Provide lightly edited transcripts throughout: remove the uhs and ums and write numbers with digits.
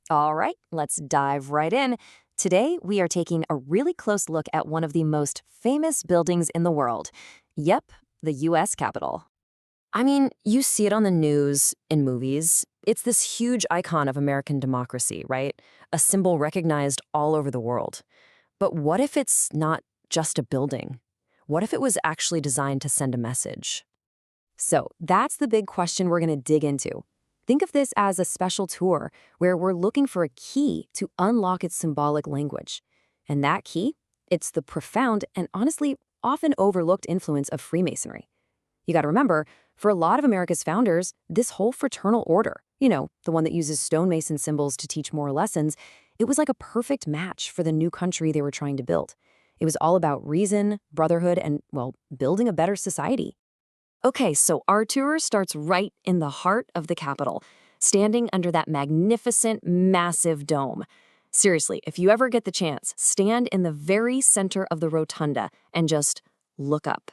All right, let's dive right in. Today, we are taking a really close look at one of the most famous buildings in the world. Yep, the US Capitol. I mean, you see it on the news, in movies. It's this huge icon of American democracy, right? A symbol recognized all over the world. But what if it's not just a building? What if it was actually designed to send a message? So that's the big question we're going to dig into. Think of this as a special tour where we're looking for a key to unlock its symbolic language. And that key? It's the profound and honestly often overlooked influence of Freemasonry. You got to remember, for a lot of America's founders, this whole fraternal order, the one that uses stonemason symbols to teach moral lessons, it was like a perfect match for the new country they were trying to build. It was all about reason, brotherhood, and, well, building a better society. Okay, so our tour starts right in the heart of the Capitol, standing under that magnificent, massive dome. Seriously, if you ever get the chance, stand in the very center of the rotunda and just look up.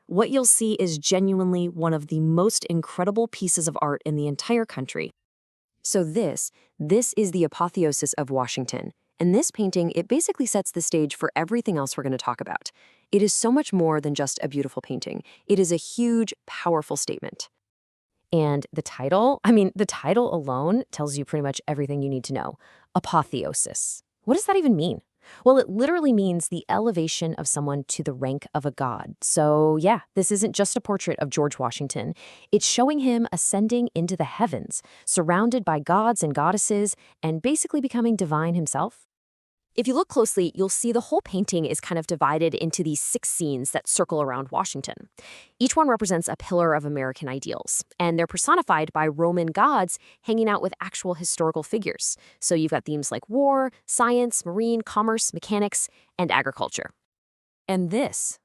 What you'll see is genuinely one of the most incredible pieces of art in the entire country. So this is the apotheosis of Washington. And this painting, it basically sets the stage for everything else we're going to talk about. It is so much more than just a beautiful painting. It is a huge, powerful statement. And the title, the title alone tells you pretty much everything you need to know. Apotheosis. What does that even mean? Well, it literally means the elevation of someone to the rank of a god. So yeah, this isn't just a portrait of George Washington. It's showing him ascending into the heavens, surrounded by gods and goddesses, and basically becoming divine himself. If you look closely, you'll see the whole painting is kind of divided into these 6 scenes that circle around Washington. Each one represents a pillar of American ideals, and they're personified by Roman gods hanging out with actual historical figures. So you've got themes like war, science, marine, commerce, mechanics, and agriculture. And this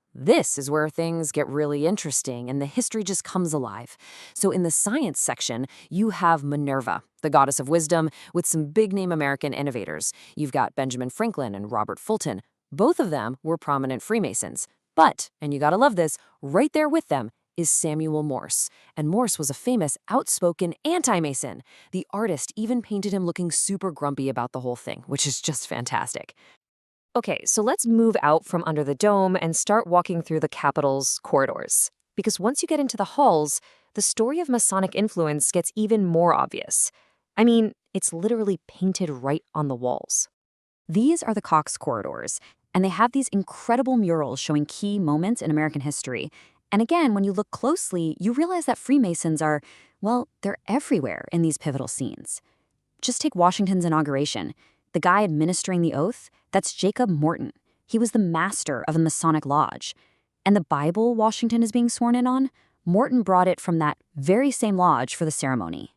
is where things get really interesting and the history just comes alive. So in the science section, you have Minerva, the goddess of wisdom, with some big-name American innovators. You've got Benjamin Franklin and Robert Fulton. Both of them were prominent Freemasons. But, and you gotta love this, right there with them is Samuel Morse. And Morse was a famous, outspoken anti-Mason. The artist even painted him looking super grumpy about the whole thing, which is just fantastic. Okay, so let's move out from under the dome and start walking through the Capitol's corridors. Because once you get into the halls, the story of Masonic influence gets even more obvious. It's literally painted right on the walls. These are the Cox corridors, and they have these incredible murals showing key moments in American history. And again, when you look closely, you realize that Freemasons are, well, they're everywhere in these pivotal scenes. Just take Washington's inauguration. The guy administering the oath, that's Jacob Morton. He was the master of the Masonic Lodge. And the Bible Washington is being sworn in on, Morton brought it from that very same lodge for the ceremony.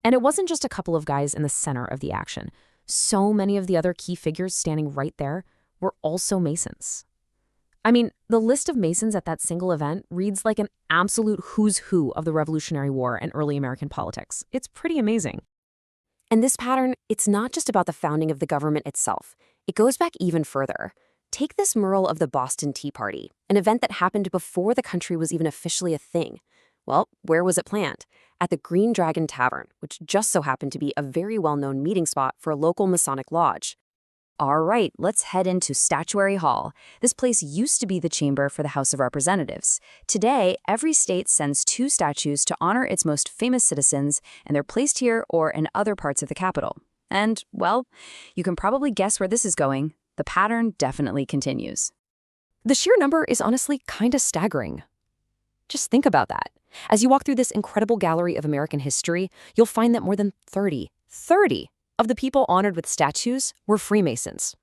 And it wasn't just a couple of guys in the center of the action. So many of the other key figures standing right there were also Masons. The list of Masons at that single event reads like an absolute who's who of the Revolutionary War and early American politics. It's pretty amazing. And this pattern, it's not just about the founding of the government itself. It goes back even further. Take this mural of the Boston Tea Party, an event that happened before the country was even officially a thing. Well, where was it planned? At the Green Dragon Tavern, which just so happened to be a very well-known meeting spot for a local Masonic lodge. All right, let's head into Statuary Hall. This place used to be the chamber for the House of Representatives. Today, every state sends 2 statues to honor its most famous citizens, and they're placed here or in other parts of the Capitol. And, well, you can probably guess where this is going. The pattern definitely continues. The sheer number is honestly kind of staggering. Just think about that. As you walk through this incredible gallery of American history, you'll find that more than 30 of the people honored with statues were Freemasons.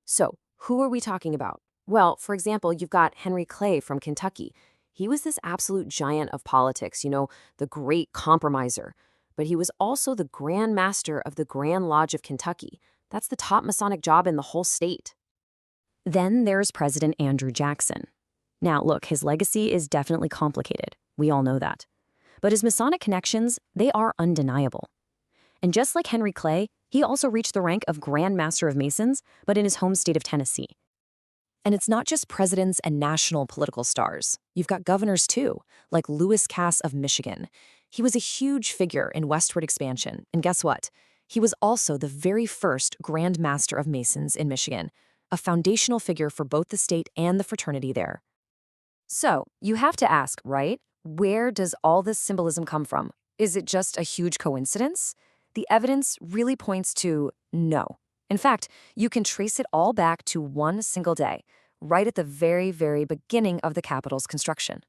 So, who are we talking about? Well, for example, you've got Henry Clay from Kentucky. He was this absolute giant of politics, the great compromiser. But he was also the Grand Master of the Grand Lodge of Kentucky. That's the top Masonic job in the whole state. Then there's President Andrew Jackson. Now, look, his legacy is definitely complicated. We all know that. But his Masonic connections, they are undeniable. And just like Henry Clay, he also reached the rank of Grand Master of Masons, but in his home state of Tennessee. And it's not just presidents and national political stars. You've got governors too, like Lewis Cass of Michigan. He was a huge figure in westward expansion, and guess what? He was also the very first Grand Master of Masons in Michigan, a foundational figure for both the state and the fraternity there. So, you have to ask, right? Where does all this symbolism come from? Is it just a huge coincidence? The evidence really points to no. In fact, you can trace it all back to one single day, right at the very, very beginning of the Capitol's construction.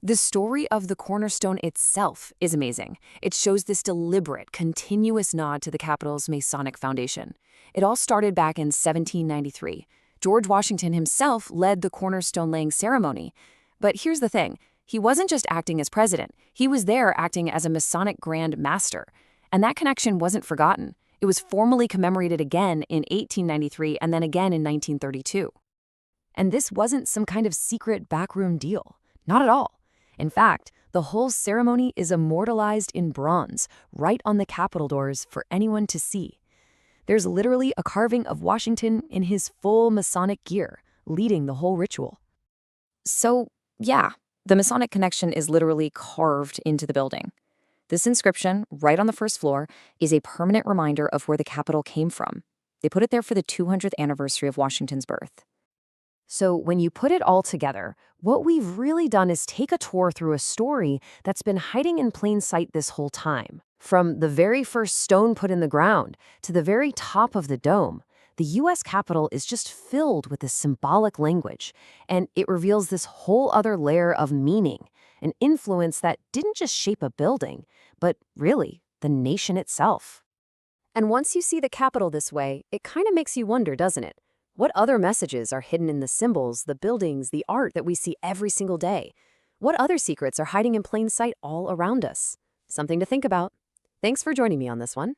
The story of the cornerstone itself is amazing. It shows this deliberate, continuous nod to the Capitol's Masonic foundation. It all started back in 1793. George Washington himself led the cornerstone laying ceremony. But here's the thing. He wasn't just acting as president. He was there acting as a Masonic Grand Master. And that connection wasn't forgotten. It was formally commemorated again in 1893 and then again in 1932. And this wasn't some kind of secret backroom deal. Not at all. In fact, the whole ceremony is immortalized in bronze, right on the Capitol doors for anyone to see. There's literally a carving of Washington in his full Masonic gear, leading the whole ritual. So, yeah, the Masonic connection is literally carved into the building. This inscription, right on the first floor, is a permanent reminder of where the Capitol came from. They put it there for the 200th anniversary of Washington's birth. So when you put it all together, what we've really done is take a tour through a story that's been hiding in plain sight this whole time. From the very first stone put in the ground to the very top of the dome, the U.S. Capitol is just filled with this symbolic language, and it reveals this whole other layer of meaning, an influence that didn't just shape a building, but really the nation itself. And once you see the Capitol this way, it kind of makes you wonder, doesn't it? What other messages are hidden in the symbols, the buildings, the art that we see every single day? What other secrets are hiding in plain sight all around us? Something to think about. Thanks for joining me on this one.